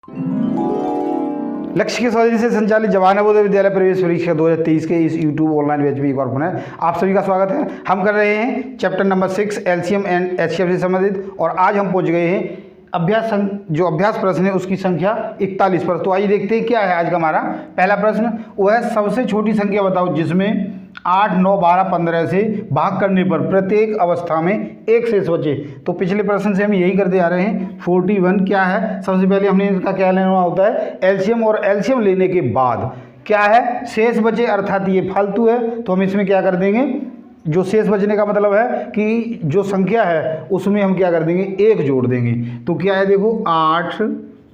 लक्ष्य के सौजन्य से संचालित जवाहर नवोदय विद्यालय प्रवेश परीक्षा 2023 के इस यूट्यूब ऑनलाइन बैच में एक बार पुनः आप सभी का स्वागत है। हम कर रहे हैं chapter number 6 LCM and HCF से संबंधित, और आज हम पहुंच गए हैं अभ्यास प्रश्न है उसकी संख्या 41 पर। तो आइए देखते हैं क्या है आज का हमारा पहला प्रश्न। वो है सबसे छोटी संख्या बताओ जिसमें 8, 9, 12, 15 से भाग करने पर प्रत्येक अवस्था में एक शेष बचे। तो पिछले प्रश्न से हम यही करते आ रहे हैं। 41 क्या है, सबसे पहले हमने इसका क्या लेना होता है, एलसीएम, और एलसीएम लेने के बाद क्या है, शेष बचे, अर्थात ये फालतू है तो हम इसमें क्या कर देंगे, जो शेष बचने का मतलब है कि जो संख्या है उसमें हम क्या कर देंगे, एक जोड़ देंगे। तो क्या है देखो, 8,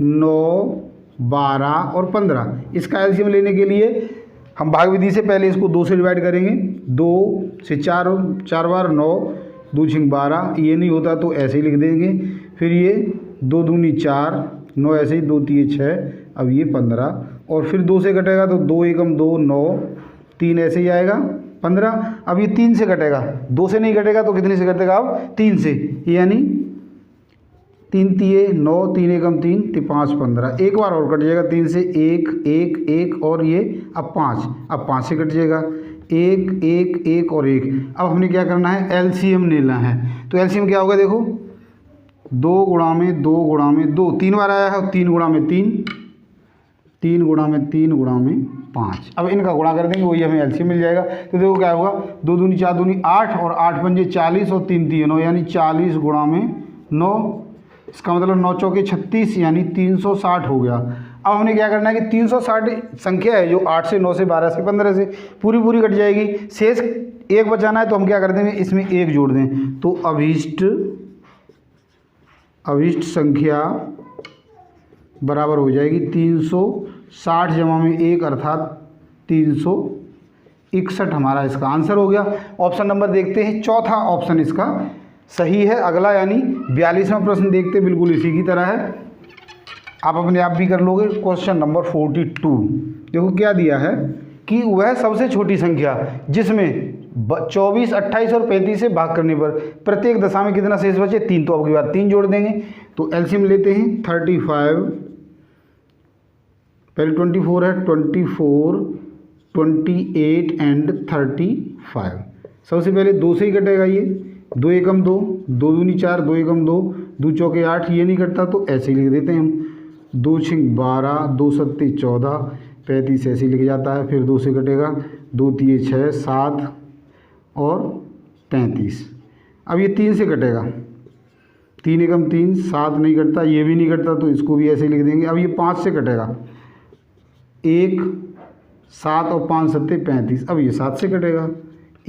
9, 12 और 15, इसका एलसीएम लेने के लिए हम भाग विधि से पहले इसको 2 से डिवाइड करेंगे। 2 से 4 बार 9, 2 6 12, ये नहीं होता तो ऐसे ही लिख देंगे। फिर ये 2 दूनी 4, 9 ऐसे ही, 2 3 6, अब ये 15, और फिर 2 से कटेगा तो 2 एकम 2, 9, 3 ऐसे ही आएगा 15। अब ये 3 से कटेगा, 2 से नहीं कटेगा तो कितने से कटेगा, अब 3 से, यानी 3 तिये 9, 3 एकम 3, 5 15, एक बार और कट जाएगा 3 से, 1 1 1, और ये अब 5 से कट जाएगा 1 1 1 और 1। अब हमने क्या करना है, एलसीएम लेना है। तो एलसीएम क्या होगा देखो, 2 गुणा में 2 गुणा में 2, 3 बार आया है, 3 गुणा में 3, 3 गुणा में 3 गुणा में 5। अब इनका गुणा कर देंगे, वही हमें एलसीएम मिल जाएगा। तो देखो क्या होगा, 2 दूनी 4 दूनी 8, और 8 पंजे 40, और 3 3 9, यानी 40 गुणा में 9, इसका मतलब 9 चौके 36, यानी 360 हो गया। अब हमने क्या करना है कि 360 संख्या है जो 8 से 9 से 12 से 15 से पूरी कट जाएगी, शेष एक बचाना है तो हम क्या कर देंगे, इसमें एक जोड़ दें। तो अभिष्ट संख्या बराबर हो जाएगी 360 जमा में 1, अर्थात 361 हमारा इसका आंसर हो गया। ऑप्शन नंबर देखते हैं, चौथा ऑप्शन इसका सही है। अगला यानी 42वां प्रश्न देखते, बिल्कुल इसी की तरह है, आप अपने आप भी कर लोगे। क्वेश्चन नंबर 42 देखो क्या दिया है कि वह सबसे छोटी संख्या जिसमें 24, 28 और 35 से भाग करने पर प्रत्येक दशा में कितना शेष बचे, 3। तो अब की बात 3 जोड़ देंगे। तो एलसीएम लेते हैं 35, पहले 24 है, 24, 28 एंड 35। सबसे पहले 2 से ही कटेगा ये, 2 एकम 2, 2 दूनी 4, 2 एकम 2, 2 चौके 8, ये नहीं कटता तो ऐसे ही लिख देते हैं हम। 2 6 12, 2 7 14, 35 ऐसे ही लिख जाता है। फिर 2 से कटेगा, 2 3 6 7 और 35। अब ये 3 से कटेगा, 3 एकम 3, 7 नहीं कटता, ये भी नहीं कटता तो इसको भी ऐसे ही लिख देंगे। अब ये 5 से कटेगा, 1 7 और 5 7 35, अब ये 7 से कटेगा,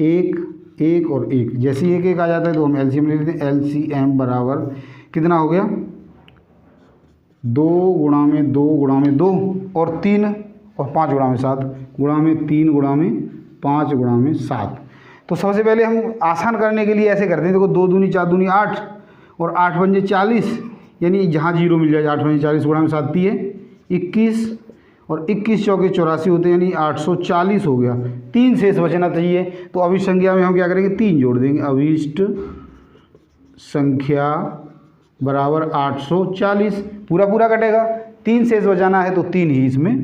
1 1 और 1, जैसे 1 1 आ जाता है तो हम एलसीएम ले लेते हैं। एलसीएम बराबर कितना हो गया, 2 गुणा में 2 गुणा में 2 और 3 और 5 गुणा में 7, गुणा में 3 गुणा में 5 गुणा में 7। तो सबसे पहले हम आसान करने के लिए ऐसे करते हैं, देखो 2 दूनी 4 दूनी 8, और 8 पंजे 40, यानी जहाँ 0 मिल जाए, 8 पंजे 40 गुणा में 7 है 21, और 21 चौके 84 होते हैं, यानी 840 हो गया। 3 शेष बचना चाहिए। तो अभिष्ट संख्या में हम क्या करेंगे, 3 जोड़ देंगे। अभिष्ट संख्या बराबर 840, पूरा कटेगा, 3 शेष बचाना है तो 3 ही इसमें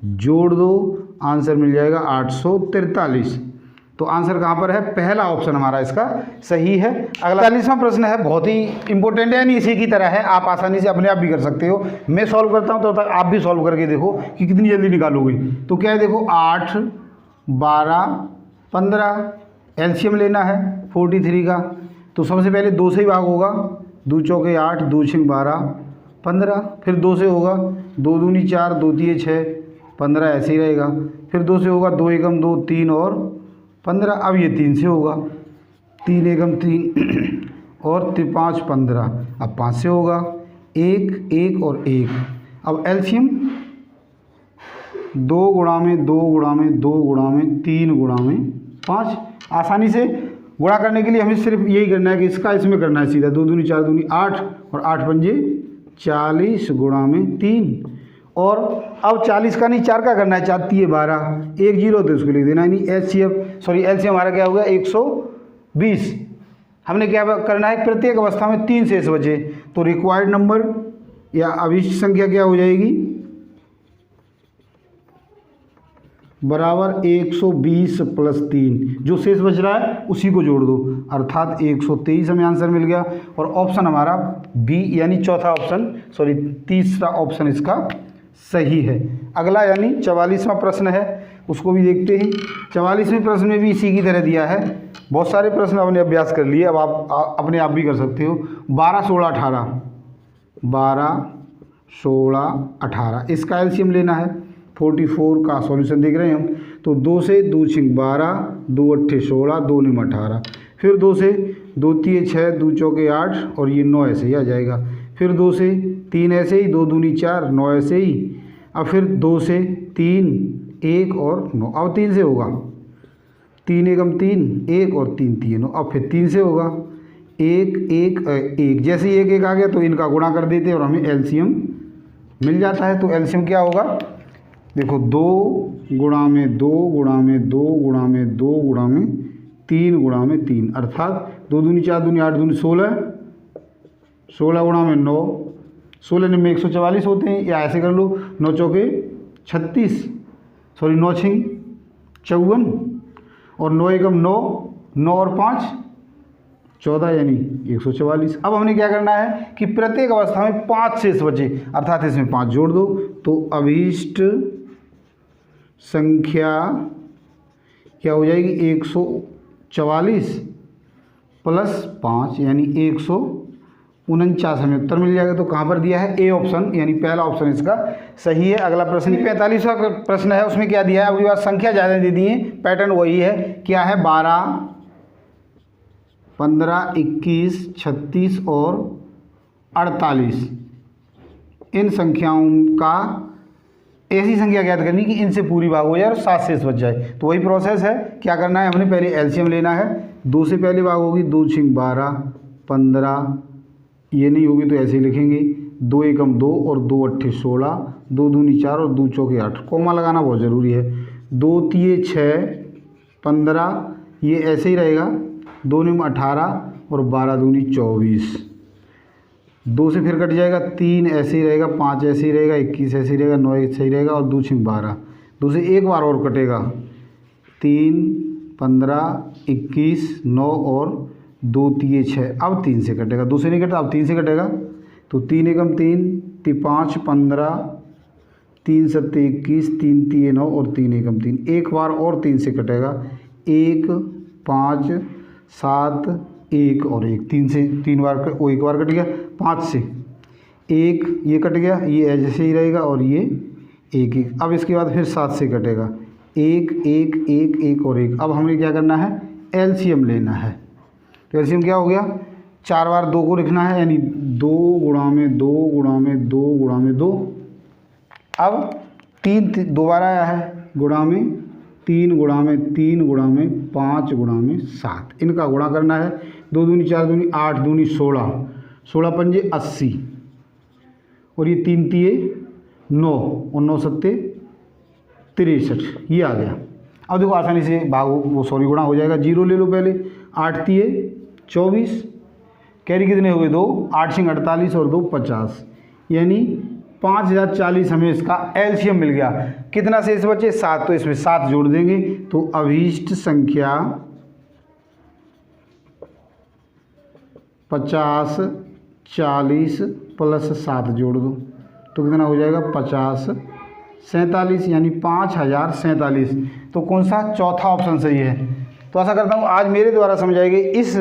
जोड़ दो, आंसर मिल जाएगा 843। तो आंसर कहाँ पर है, पहला ऑप्शन हमारा इसका सही है। अगला 40वां प्रश्न है, बहुत ही इंपॉर्टेंट है, यानी इसी की तरह है, आप आसानी से अपने आप भी कर सकते हो। मैं सॉल्व करता हूँ तो तक आप भी सॉल्व करके देखो कि कितनी जल्दी निकालोगे। तो क्या है देखो, 8 12 15, एलसीएम लेना है 43 का। तो सबसे पहले 2 से ही भाग होगा, 2 चौके 8, 2 6 12 15, फिर 2 से होगा, 2 दूनी 4, 2 3 6 15 ऐसे ही रहेगा। फिर 2 से होगा, 2 एकम 2, 3 और 15। अब ये 3 से होगा, 3 एकम 3 और 5 15, अब 5 से होगा, 1 1 और 1। अब एलसीएम 2 गुणा में 2 गुणा में 2 गुणा में 3 गुणा में 5। आसानी से गुणा करने के लिए हमें सिर्फ यही करना है कि इसका इसमें करना है सीधा, 2 दूनी 4 दूनी 8, और 8 पंजे 40 गुणा में 3। और अब 40 का नहीं 4 का करना है, 4 3 12, 1 0 तो इसको लिख देना, यानी एलसीएम हमारा क्या होगा 120। हमने क्या करना है, प्रत्येक अवस्था में 3 शेष बचे। तो रिक्वायर्ड नंबर या अभिष्ट संख्या क्या हो जाएगी, बराबर 120 प्लस 3, जो शेष बच रहा है उसी को जोड़ दो, अर्थात 123 हमें आंसर मिल गया। और ऑप्शन हमारा बी यानी चौथा ऑप्शन, सॉरी तीसरा ऑप्शन इसका सही है। अगला यानी 44वां प्रश्न है, उसको भी देखते हैं। 44वें प्रश्न में भी इसी की तरह दिया है। बहुत सारे प्रश्न आपने अभ्यास कर लिए, अब आप अपने आप भी कर सकते हो। 12, 16, 18, 12, 16, 18 इसका एलसीएम लेना है। 44 का सॉल्यूशन देख रहे हैं हम, तो 2 से 2 6 12, 2 8 16, 2 9 18, फिर 2 से 2 3 6, 2 4 8 और ये 9 ऐसे ही आ जाएगा। फिर 2 से 3 ऐसे ही, 2 दूनी 4, 9 ऐसे ही। अब फिर 2 से 3 1 और 9, अब 3 से होगा 3 एकम 3, 1 और 3 3 9, अब फिर 3 से होगा 1 1 1। जैसे ही 1 1 आ गया तो इनका गुणा कर देते हैं और हमें एलसीएम मिल जाता है। तो एलसीएम क्या होगा, देखो 2 गुणा में 2 गुणा में 2 गुणा में 2 गुणा में 3 गुणा में 3, अर्थात 2 दूनी 4 दूनी 8 दूनी 16, 16 गुणा में 9, 16 में 144 होते हैं। या ऐसे कर लो 9 चौके 36, सॉरी 9 6 54 और 9 एकम 9, 9 और 5 14 यानी 144। अब हमने क्या करना है कि प्रत्येक अवस्था में 5 शेष बचे, अर्थात इसमें 5 जोड़ दो। तो अभीष्ट संख्या क्या हो जाएगी, 144 प्लस 5 यानी 149 हमें उत्तर मिल जाएगा। तो कहाँ पर दिया है, ए ऑप्शन यानी पहला ऑप्शन इसका सही है। अगला प्रश्न 45वां प्रश्न है, उसमें क्या दिया है, अगली बार संख्या ज़्यादा दे दी है, पैटर्न वही है। क्या है, 12 15 21 36 और 48 इन संख्याओं का ऐसी संख्या ज्ञात करनी कि इनसे पूरी भाग हो जाए और 7 शेष बच जाए। तो वही प्रोसेस है, क्या करना है, हमने पहले एलसीएम लेना है। 2 से पहले भाग होगी, 2 6 12 15, ये नहीं होगी तो ऐसे ही लिखेंगे 2 एकम 2 और 2 8 16, 2 दूनी 4 और 2 चौके 8, कोमा लगाना बहुत ज़रूरी है। 2 3 6 15, ये ऐसे ही रहेगा, 2 9 18 और 12 दूनी 24, 2 से फिर कट जाएगा, 3 ऐसे ही रहेगा, 5 ऐसे ही रहेगा, 21 ऐसे ही रहेगा, 9 ऐसे ही रहेगा और 2 6 12, 2 से एक बार और कटेगा, 3 15 21 9 और 2 3 6, अब 3 से कटेगा, 2 से नहीं कटा, अब 3 से कटेगा। तो 3 एकम 3, 5 15, 3 7 21, 3 3 9 और 3 एकम 3, एक बार और 3 से कटेगा, 1 5 7 1 और 1, 3 से 3 बार वो एक बार कट गया, 5 से 1 ये कट गया, ये ऐसे ही रहेगा और ये 1 1। अब इसके बाद फिर 7 से कटेगा, 1 1 1 1 और 1। अब हमें क्या करना है, एलसीएम लेना है। तो एलसीएम क्या हो गया, 4 बार 2 को लिखना है, यानी 2 गुणा में 2 गुणा में 2 गुणा में 2। अब 3 दोबारा आया है, गुणा में 3 गुणा में 3 गुणा में 5 गुणा में 7, इनका गुणा करना है। 2 दूनी 4 दूनी 8 दूनी 16, 16 पंजे 80 और ये 3 तिये 9 और 9 सत्ते 63, ये आ गया। अब देखो आसानी से भाग वो सॉरी गुणा हो जाएगा। 0 ले लो पहले, 8 तिये 24, कैरी कितने हो गए 2, 8 सिंह 48 और 2 50, यानी 5040 हमें इसका एलसीएम मिल गया। कितना शेष बचे, 7, तो इसमें 7 जोड़ देंगे। तो अभीष्ट संख्या 50 40 प्लस 7 जोड़ दो तो कितना हो जाएगा, 50 47, यानी 5047। तो कौन सा, चौथा ऑप्शन सही है। तो आशा करता हूँ आज मेरे द्वारा समझाए गए इस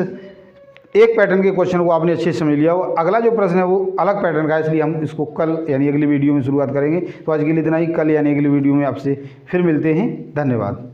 एक पैटर्न के क्वेश्चन को आपने अच्छे से समझ लिया हो। अगला जो प्रश्न है वो अलग पैटर्न का है, इसलिए हम इसको कल यानी अगली वीडियो में शुरुआत करेंगे। तो आज के लिए इतना ही, कल यानी अगली वीडियो में आपसे फिर मिलते हैं। धन्यवाद।